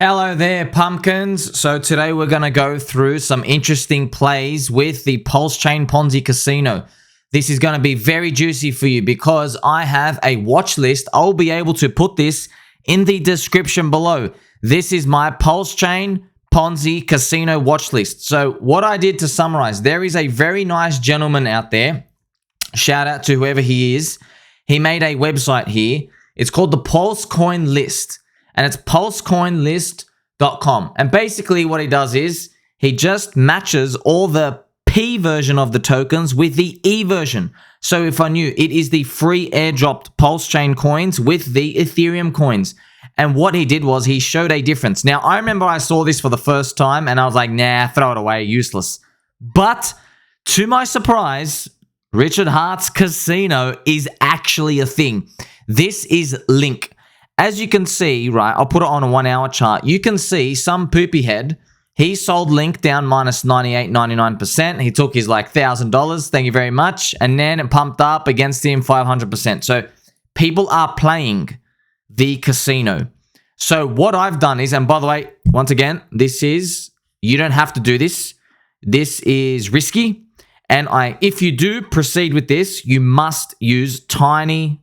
Hello there, pumpkins. So today we're going to go through some interesting plays with the PulseChain Ponzi Casino. This is going to be very juicy for you because I have a watch list. I'll be able to put this in the description below. This is my PulseChain Ponzi Casino watch list. So what I did to summarize, there is a very nice gentleman out there. Shout out to whoever he is. He made a website here. It's called the PulseCoinList. And it's PulseCoinList.com. And basically what he does is he just matches all the P version of the tokens with the E version. So if I knew, it is the free airdropped PulseChain coins with the Ethereum coins. And what he did was he showed a difference. Now, I remember I saw this for the first time and I was like, nah, throw it away, useless. But to my surprise, Richard Hart's casino is actually a thing. This is Link. As you can see, right, I'll put it on a 1 hour chart. You can see some poopy head. He sold Link down minus 99%. He took his like $1,000. Thank you very much. And then it pumped up against him 500%. So people are playing the casino. So what I've done is, and by the way, once again, this is, you don't have to do this. This is risky. And if you do proceed with this, you must use tiny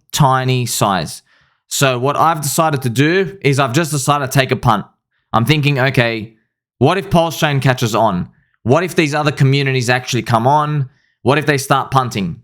size. So what I've decided to do is I've just decided to take a punt. I'm thinking, okay, what if PulseChain catches on? What if these other communities actually come on? What if they start punting?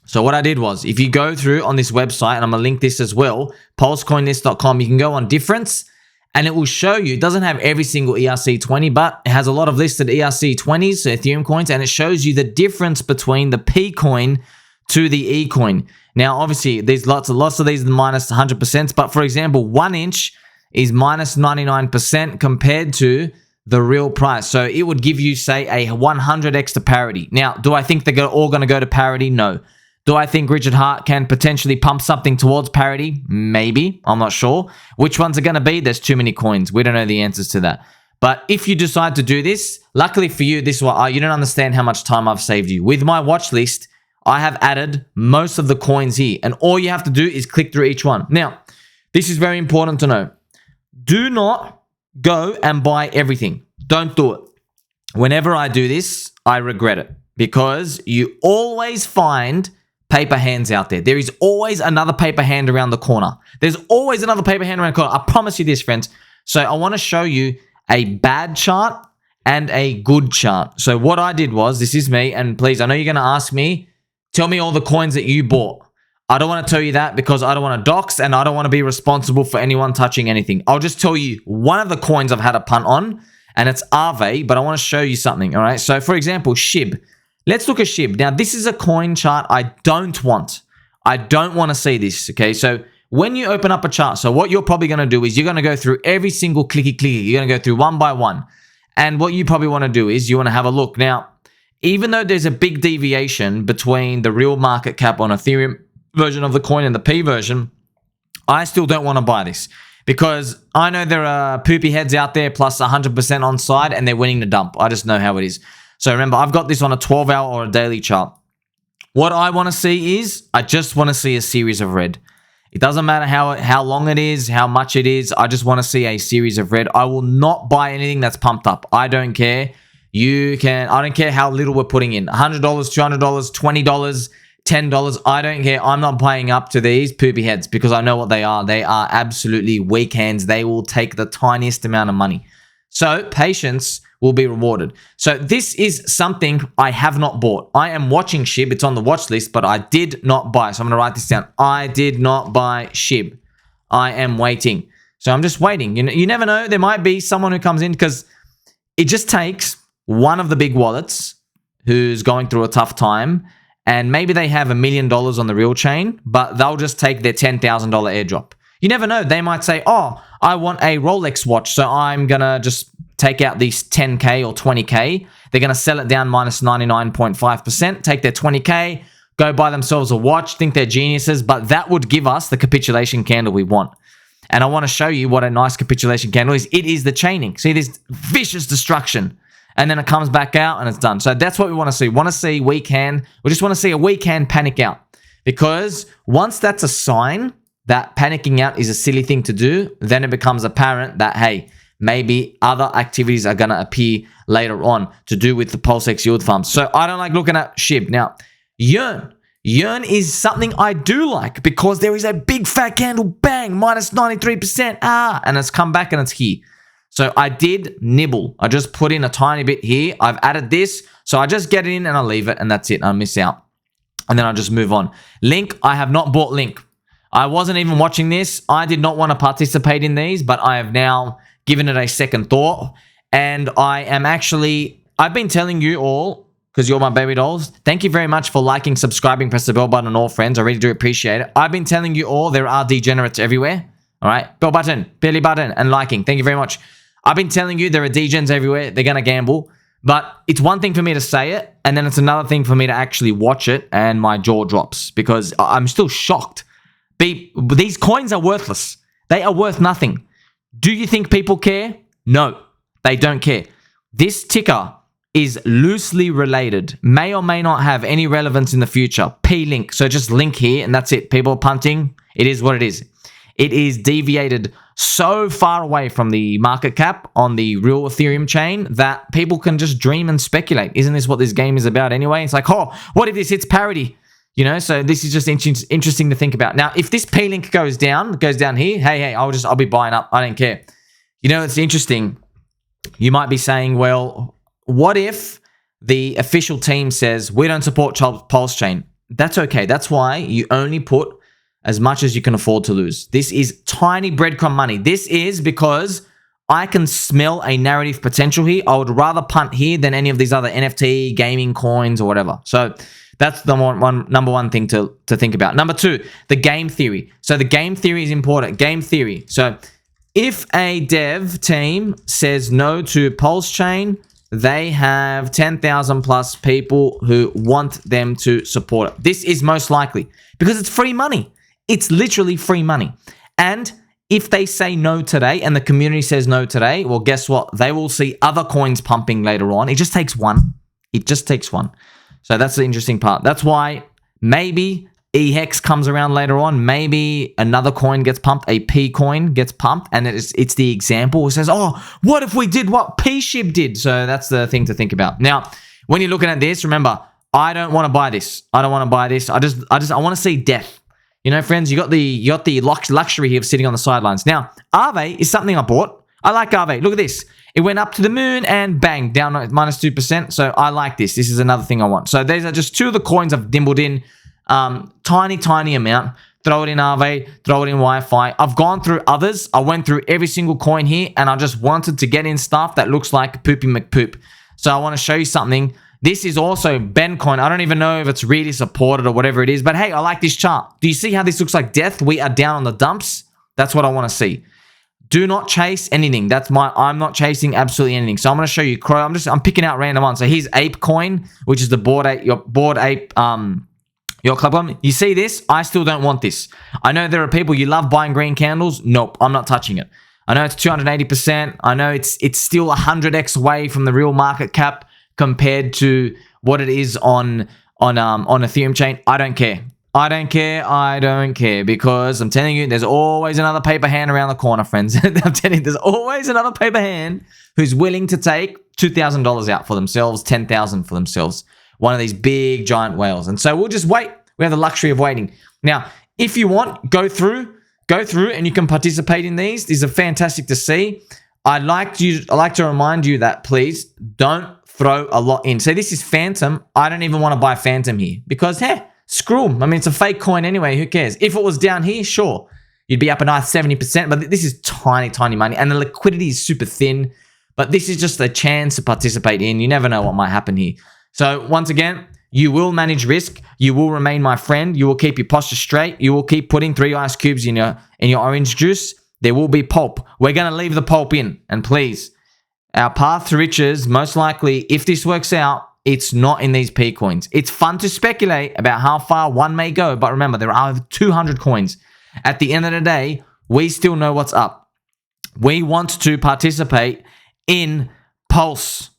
So what I did was, if you go through on this website, and I'm going to link this as well, PulseCoinList.com, you can go on difference, and it will show you, it doesn't have every single ERC20, but it has a lot of listed ERC20s, so Ethereum coins, and it shows you the difference between the P coin to the E coin. Now, obviously, there's lots of these minus 100%, but for example, 1 inch is minus 99% compared to the real price. So it would give you, say, a 100x to parity. Now, do I think they're all going to go to parity? No. Do I think Richard Hart can potentially pump something towards parity? Maybe. I'm not sure. Which ones are going to be? There's too many coins. We don't know the answers to that. But if you decide to do this, luckily for you, this is what you don't understand how much time I've saved you. With my watch list, I have added most of the coins here, and all you have to do is click through each one. Now, this is very important to know. Do not go and buy everything. Don't do it. Whenever I do this, I regret it because you always find paper hands out there. There is always another paper hand around the corner. There's always another paper hand around the corner. I promise you this, friends. So I want to show you a bad chart and a good chart. So what I did was, this is me, and please, I know you're going to ask me, tell me all the coins that you bought. I don't want to tell you that because I don't want to dox and I don't want to be responsible for anyone touching anything. I'll just tell you one of the coins I've had a punt on, and it's AAVE, but I want to show you something, all right? So, for example, SHIB. Let's look at SHIB. Now, this is a coin chart I don't want. I don't want to see this, okay? So, when you open up a chart, so what you're probably going to do is you're going to go through every single clicky. You're going to go through one by one. And what you probably want to do is you want to have a look. Now, even though there's a big deviation between the real market cap on Ethereum version of the coin and the P version, I still don't want to buy this because I know there are poopy heads out there plus 100% on side and they're winning the dump. I just know how it is. So remember, I've got this on a 12-hour or a daily chart. What I want to see is I just want to see a series of red. It doesn't matter how long it is, how much it is. I just want to see a series of red. I will not buy anything that's pumped up. I don't care. I don't care how little we're putting in. $100, $200, $20, $10. I don't care. I'm not paying up to these poopy heads because I know what they are. They are absolutely weak hands. They will take the tiniest amount of money. So patience will be rewarded. So this is something I have not bought. I am watching SHIB. It's on the watch list, but I did not buy. So I'm going to write this down. I did not buy SHIB. I am waiting. So I'm just waiting. You never know. There might be someone who comes in because it just takes one of the big wallets who's going through a tough time, and maybe they have $1 million on the real chain, but they'll just take their $10,000 airdrop. You never know. They might say, oh, I want a Rolex watch, so I'm going to just take out these 10K or 20K. They're going to sell it down minus 99.5%, take their 20K, go buy themselves a watch, think they're geniuses, but that would give us the capitulation candle we want. And I want to show you what a nice capitulation candle is. It is the chaining. See this vicious destruction. And then it comes back out and it's done. So that's what we want to see. We want to see weak hand. We just want to see a weak hand panic out. Because once that's a sign that panicking out is a silly thing to do, then it becomes apparent that, hey, maybe other activities are going to appear later on to do with the PulseX yield farms. So I don't like looking at SHIB. Now, Yearn. Yearn is something I do like because there is a big fat candle, bang, minus 93%, and it's come back and it's here. So I did nibble. I just put in a tiny bit here. I've added this. So I just get it in and I leave it and that's it. I miss out. And then I just move on. Link, I have not bought Link. I wasn't even watching this. I did not want to participate in these, but I have now given it a second thought. And I've been telling you all, because you're my baby dolls, thank you very much for liking, subscribing, press the bell button on all friends. I really do appreciate it. I've been telling you all there are degenerates everywhere. All right, bell button, belly button, and liking. Thank you very much. I've been telling you there are degens everywhere. They're going to gamble. But it's one thing for me to say it, and then it's another thing for me to actually watch it, and my jaw drops because I'm still shocked. These coins are worthless. They are worth nothing. Do you think people care? No, they don't care. This ticker is loosely related, may or may not have any relevance in the future. P-Link, so just link here, and that's it. People are punting. It is what it is. It is deviated so far away from the market cap on the real Ethereum chain that people can just dream and speculate. Isn't this what this game is about anyway? It's like, oh, what if this hits parity? You know, so this is just interesting to think about. Now, if this P-Link goes down here, hey, I'll be buying up. I don't care. You know, it's interesting. You might be saying, well, what if the official team says, we don't support PulseChain? That's okay. That's why you only put as much as you can afford to lose. This is tiny breadcrumb money. This is because I can smell a narrative potential here. I would rather punt here than any of these other NFT, gaming coins, or whatever. So that's the number one thing to think about. Number two, the game theory. So the game theory is important. Game theory. So if a dev team says no to PulseChain, they have 10,000 plus people who want them to support it. This is most likely because it's free money. It's literally free money. And if they say no today and the community says no today, well, guess what? They will see other coins pumping later on. It just takes one. It just takes one. So that's the interesting part. That's why maybe EHEX comes around later on. Maybe another coin gets pumped. A P coin gets pumped. And it's the example. It says, oh, what if we did what P-Shib did? So that's the thing to think about. Now, when you're looking at this, remember, I don't want to buy this. I don't want to buy this. I want to see death. You know, friends, you got the luxury here of sitting on the sidelines. Now, AAVE is something I bought. I like AAVE. Look at this. It went up to the moon and bang, down minus 2%. So I like this. This is another thing I want. So these are just two of the coins I've dimbled in. Tiny amount. Throw it in AAVE, throw it in Wi-Fi. I've gone through others. I went through every single coin here and I just wanted to get in stuff that looks like Poopy McPoop. So I want to show you something. This is also Bencoin. I don't even know if it's really supported or whatever it is. But hey, I like this chart. Do you see how this looks like death? We are down on the dumps. That's what I want to see. Do not chase anything. I'm not chasing absolutely anything. So I'm going to show you Crow. I'm picking out random ones. So here's Ape Coin, which is the Bored Ape your club coin. You see this? I still don't want this. I know there are people, you love buying green candles. Nope, I'm not touching it. I know it's 280%. I know it's still 100x away from the real market cap compared to what it is on Ethereum chain. I don't care. I don't care because I'm telling you, there's always another paper hand around the corner, friends. I'm telling you, there's always another paper hand who's willing to take $2,000 out for themselves, $10,000 for themselves. One of these big giant whales. And so we'll just wait. We have the luxury of waiting. Now, if you want, go through and you can participate in these. These are fantastic to see. I like to remind you that please don't throw a lot in. So this is Phantom. I don't even want to buy Phantom here because, hey, screw them. I mean, it's a fake coin anyway. Who cares? If it was down here, sure, you'd be up a nice 70%. But this is tiny money. And the liquidity is super thin. But this is just a chance to participate in. You never know what might happen here. So once again, you will manage risk. You will remain my friend. You will keep your posture straight. You will keep putting 3 ice cubes in your orange juice. There will be pulp. We're going to leave the pulp in. And please, our path to riches, most likely, if this works out, it's not in these P coins. It's fun to speculate about how far one may go. But remember, there are 200 coins. At the end of the day, we still know what's up. We want to participate in Pulse,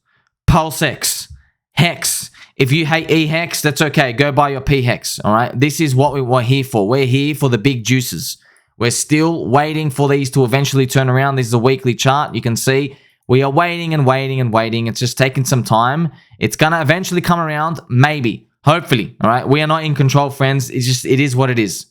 PulseX, Hex. If you hate eHex, that's okay. Go buy your PHEX, all right? This is what we're here for. We're here for the big juices. We're still waiting for these to eventually turn around. This is a weekly chart. You can see we are waiting and waiting and waiting. It's just taking some time. It's going to eventually come around, maybe, hopefully, all right? We are not in control, friends. It is what it is.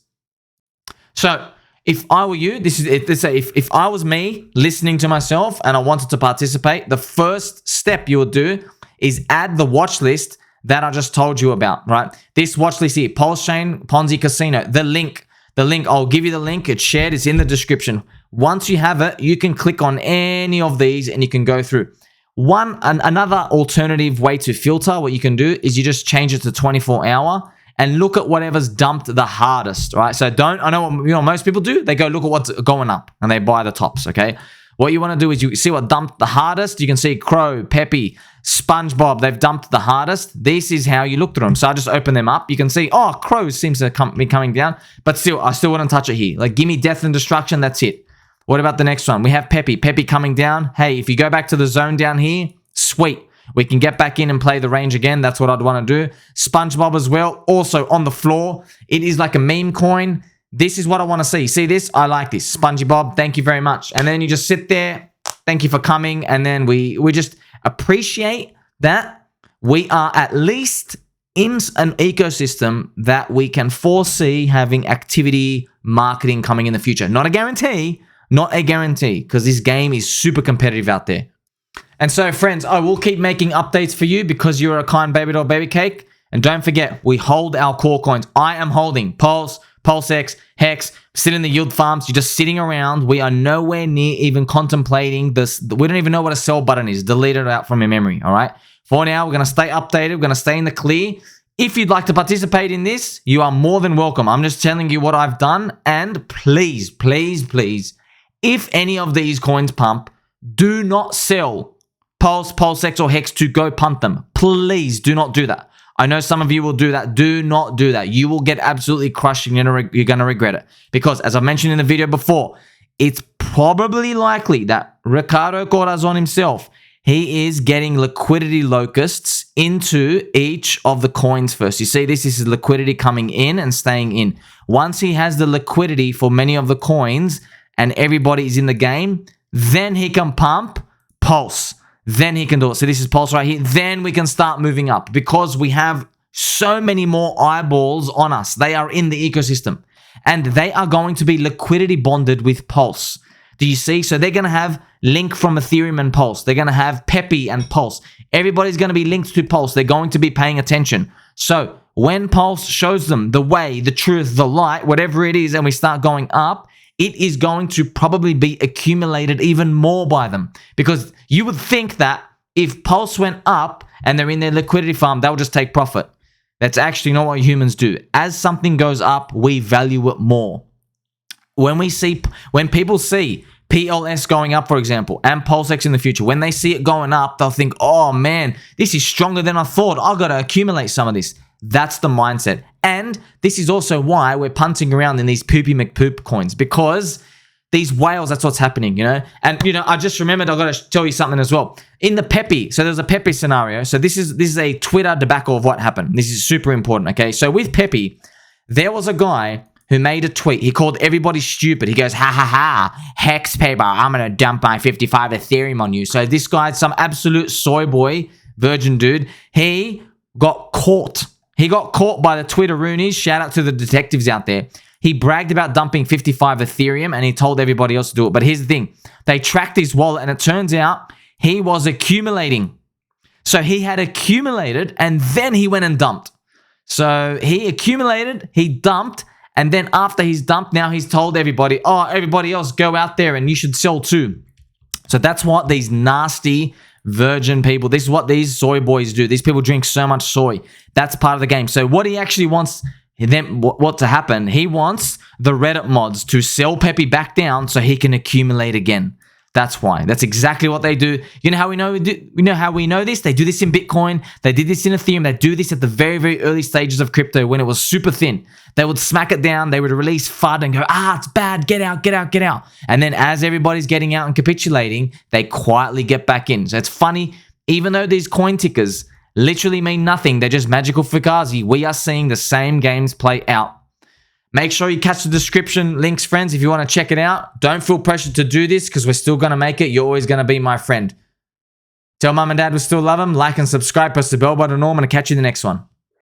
So if I were you, if I was me listening to myself and I wanted to participate, the first step you would do is add the watch list that I just told you about, right? This watch list here, PulseChain, Ponzi Casino, the link, I'll give you the link. It's shared. It's in the description. Once you have it, you can click on any of these and you can go through. Another alternative way to filter, what you can do is you just change it to 24-hour and look at whatever's dumped the hardest, right? So I know what most people do. They go look at what's going up and they buy the tops, okay? What you want to do is you see what dumped the hardest. You can see Crow, PEPE, SpongeBob, they've dumped the hardest. This is how you look through them. So I just open them up. You can see, oh, Crow seems to be coming down, but still, I still wouldn't touch it here. Like, give me death and destruction, that's it. What about the next one? We have PEPE coming down. Hey, if you go back to the zone down here, sweet. We can get back in and play the range again. That's what I'd want to do. SpongeBob as well, also on the floor. It is like a meme coin. This is what I want to see. See this? I like this. SpongeBob, thank you very much. And then you just sit there. Thank you for coming. And then we just appreciate that we are at least in an ecosystem that we can foresee having activity marketing coming in the future. Not a guarantee, because this game is super competitive out there. And so, friends, I will keep making updates for you because you're a kind baby doll baby cake. And don't forget, we hold our core coins. I am holding Pulse, PulseX, Hex, sit in the yield farms. You're just sitting around. We are nowhere near even contemplating this. We don't even know what a sell button is. Delete it out from your memory, all right? For now, we're going to stay updated. We're going to stay in the clear. If you'd like to participate in this, you are more than welcome. I'm just telling you what I've done. And please, please, please, if any of these coins pump, do not sell Pulse, PulseX, or Hex to go punt them. Please do not do that. I know some of you will do that. Do not do that. You will get absolutely crushed and you're going to regret it. Because as I mentioned in the video before, it's probably likely that Ricardo Corazon himself, he is getting liquidity locusts into each of the coins first. You see this is liquidity coming in and staying in. Once he has the liquidity for many of the coins and everybody is in the game, then he can pump Pulse. Then he can do it. So this is Pulse right here. Then we can start moving up because we have so many more eyeballs on us. They are in the ecosystem and they are going to be liquidity bonded with Pulse. Do you see? So they're going to have link from Ethereum and Pulse. They're going to have PEPE and Pulse. Everybody's going to be linked to Pulse. They're going to be paying attention. So when Pulse shows them the way, the truth, the light, whatever it is, and we start going up, it is going to probably be accumulated even more by them. Because you would think that if Pulse went up and they're in their liquidity farm, they'll just take profit. That's actually not what humans do. As something goes up, we value it more. When people see PLS going up, for example, and PulseX in the future, when they see it going up, they'll think, oh man, this is stronger than I thought. I've got to accumulate some of this. That's the mindset. And this is also why we're punting around in these poopy McPoop coins, because these whales, that's what's happening, you know? And, you know, I just remembered, I've got to tell you something as well. In the PEPE, so there's a PEPE scenario. So this is a Twitter debacle of what happened. This is super important, okay? So with PEPE, there was a guy who made a tweet. He called everybody stupid. He goes, ha ha ha, Hex paper, I'm going to dump my 55 Ethereum on you. So this guy, some absolute soy boy, virgin dude, he got caught. He got caught by the Twitteroonies. Shout out to the detectives out there. He bragged about dumping 55 Ethereum and he told everybody else to do it. But here's the thing. They tracked his wallet and it turns out he was accumulating. So he had accumulated and then he went and dumped. So he accumulated, he dumped, and then after he's dumped, now he's told everybody, oh, everybody else go out there and you should sell too. So that's what these nasty virgin people, this is what these soy boys do. These people drink so much soy. That's part of the game. So what he actually wants them, what to happen, he wants the Reddit mods to sell PEPE back down so he can accumulate again. That's why. That's exactly what they do. You know how we know? You know how we know this? They do this in Bitcoin. They did this in Ethereum. They do this at the very, very early stages of crypto when it was super thin. They would smack it down. They would release FUD and go, it's bad. Get out, get out, get out. And then as everybody's getting out and capitulating, they quietly get back in. So it's funny. Even though these coin tickers literally mean nothing, they're just magical fugazi, we are seeing the same games play out. Make sure you catch the description links, friends, if you want to check it out. Don't feel pressured to do this because we're still going to make it. You're always going to be my friend. Tell mum and dad we still love them. Like and subscribe. Press the bell button. I'm going to catch you in the next one.